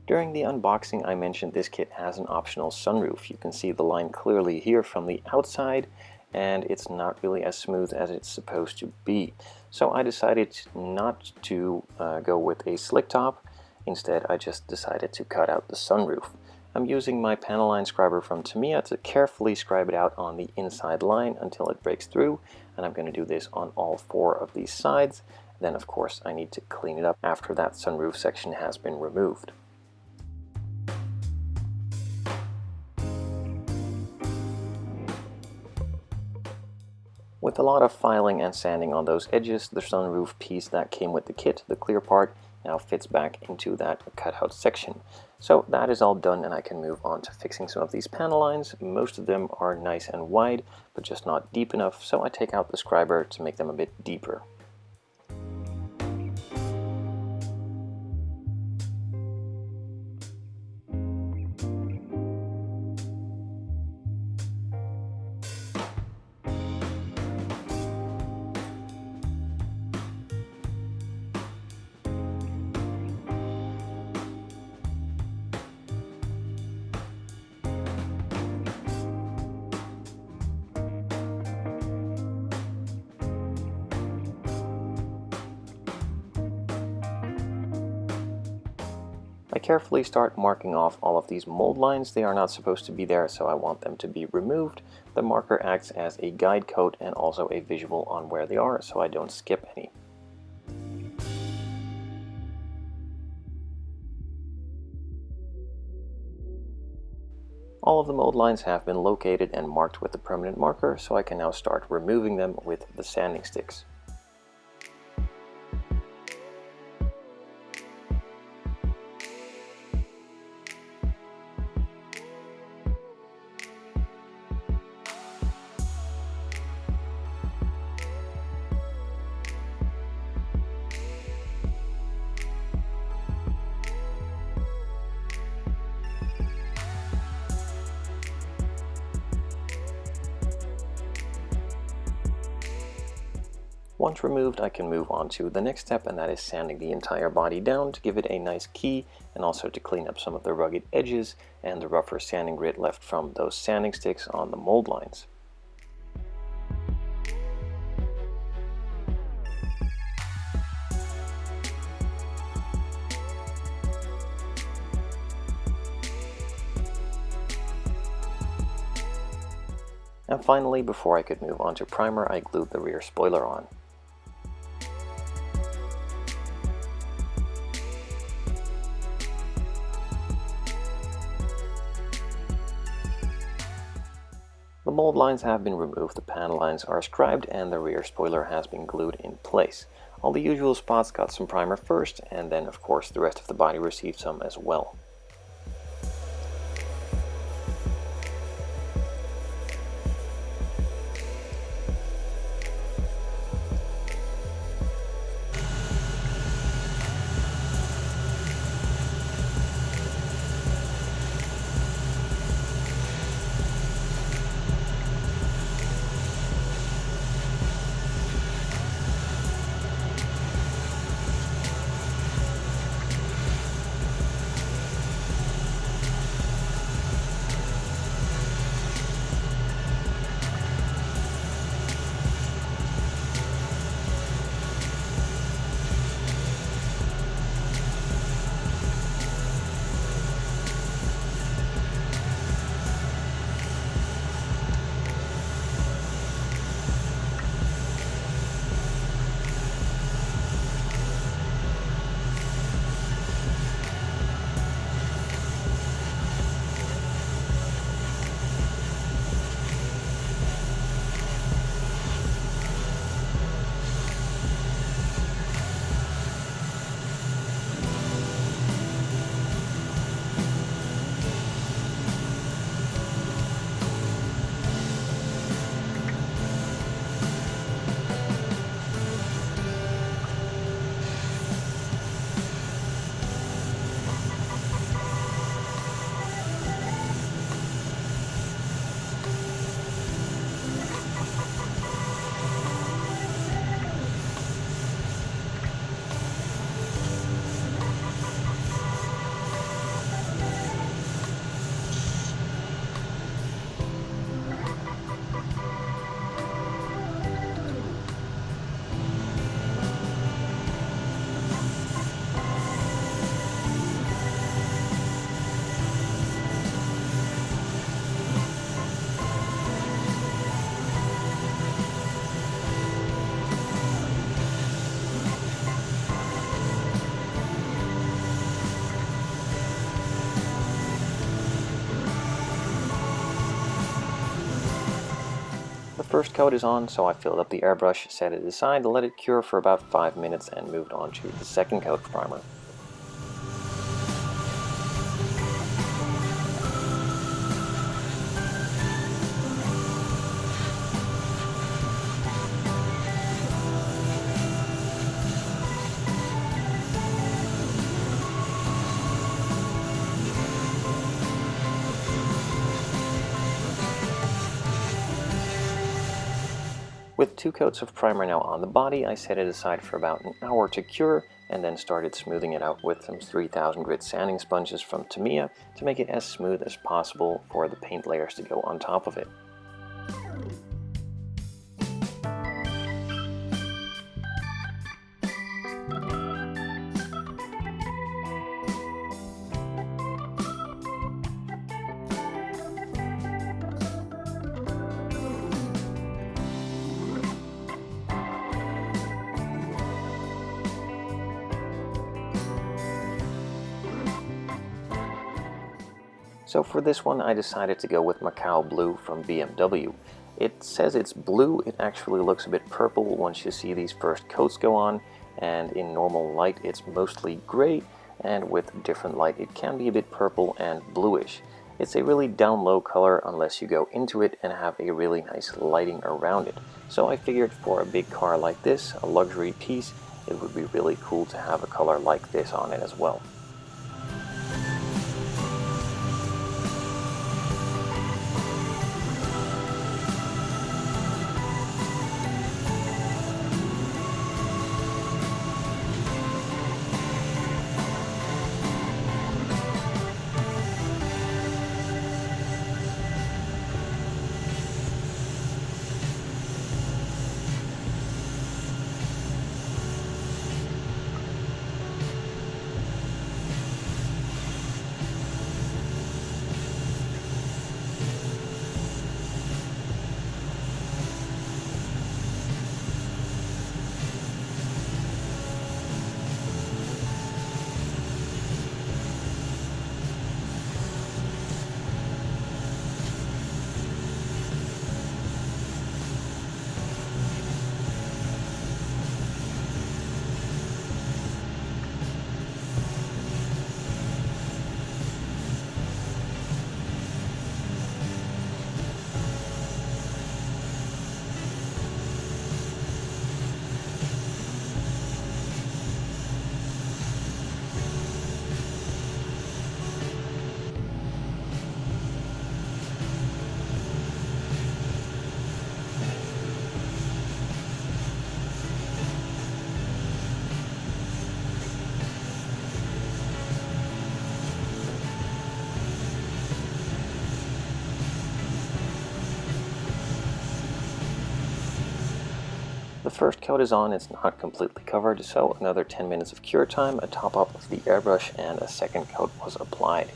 During the unboxing I mentioned this kit has an optional sunroof. You can see the line clearly here from the outside, and it's not really as smooth as it's supposed to be. So I decided not to go with a slick top. Instead I just decided to cut out the sunroof. I'm using my Panelline scriber from Tamiya to carefully scribe it out on the inside line until it breaks through, and I'm going to do this on all 4 of these sides. Then of course I need to clean it up after that sunroof section has been removed. With a lot of filing and sanding on those edges, the sunroof piece that came with the kit, the clear part, now fits back into that cutout section. So that is all done, and I can move on to fixing some of these panel lines. Most of them are nice and wide, but just not deep enough, so I take out the scriber to make them a bit deeper. I carefully start marking off all of these mold lines. They are not supposed to be there, so I want them to be removed. The marker acts as a guide coat and also a visual on where they are, so I don't skip any. All of the mold lines have been located and marked with the permanent marker, so I can now start removing them with the sanding sticks. Once removed, I can move on to the next step, and that is sanding the entire body down to give it a nice key, and also to clean up some of the rugged edges and the rougher sanding grit left from those sanding sticks on the mold lines. And finally, before I could move on to primer, I glued the rear spoiler on. The mold lines have been removed, the panel lines are scribed, and the rear spoiler has been glued in place. All the usual spots got some primer first, and then of course the rest of the body received some as well. first coat is on, so I filled up the airbrush, set it aside, let it cure for about 5 minutes, and moved on to the second coat of primer. With 2 coats of primer now on the body, I set it aside for about an hour to cure, and then started smoothing it out with some 3000 grit sanding sponges from Tamiya to make it as smooth as possible for the paint layers to go on top of it. So for this one, I decided to go with Macau Blue from BMW. It says it's blue, it actually looks a bit purple once you see these first coats go on, and in normal light it's mostly gray, and with different light it can be a bit purple and bluish. It's a really down low color unless you go into it and have a really nice lighting around it. So I figured for a big car like this, a luxury piece, it would be really cool to have a color like this on it as well. The first coat is on, it's not completely covered, so another 10 minutes of cure time, a top up of the airbrush, and a second coat was applied.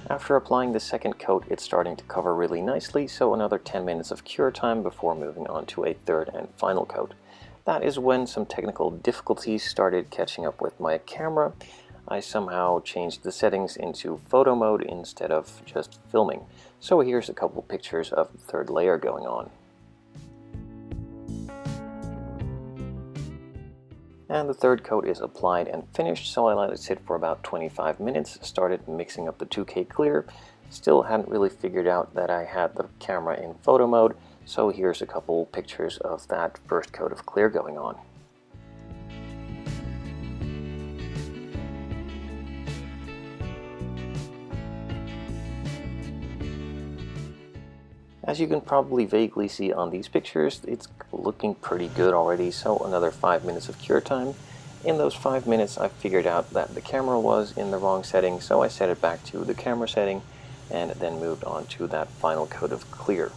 After applying the second coat, it's starting to cover really nicely, so another 10 minutes of cure time before moving on to a third and final coat. That is when some technical difficulties started catching up with my camera. I somehow changed the settings into photo mode instead of just filming. So here's a couple pictures of the third layer going on. And the third coat is applied and finished, so I let it sit for about 25 minutes, started mixing up the 2K clear. Still hadn't really figured out that I had the camera in photo mode, so here's a couple pictures of that first coat of clear going on. As you can probably vaguely see on these pictures, it's looking pretty good already, so another 5 minutes of cure time. In those 5 minutes I figured out that the camera was in the wrong setting, so I set it back to the camera setting and then moved on to that final coat of clear.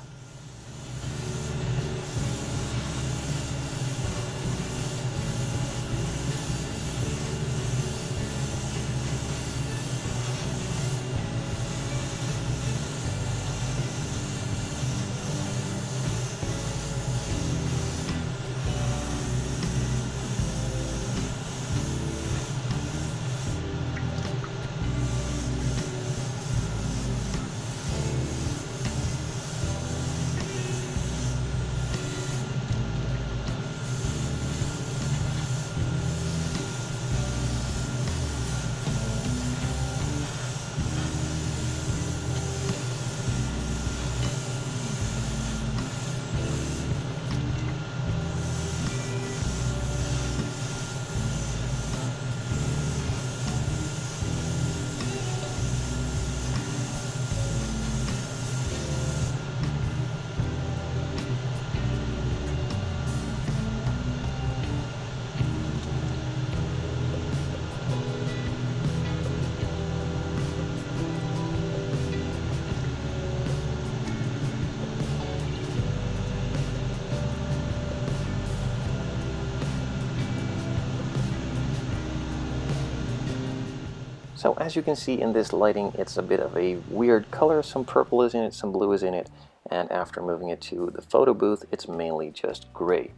So as you can see in this lighting, it's a bit of a weird color. Some purple is in it, some blue is in it, and after moving it to the photo booth, it's mainly just gray.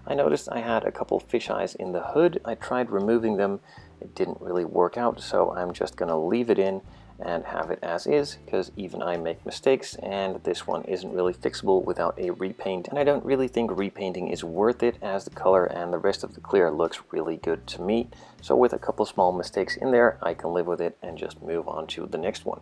I noticed I had a couple fisheyes in the hood. I tried removing them. It didn't really work out, so I'm just gonna leave it in and have it as is, because even I make mistakes, and this one isn't really fixable without a repaint, and I don't really think repainting is worth it, as the color and the rest of the clear looks really good to me. So with a couple small mistakes in there, I can live with it and just move on to the next one.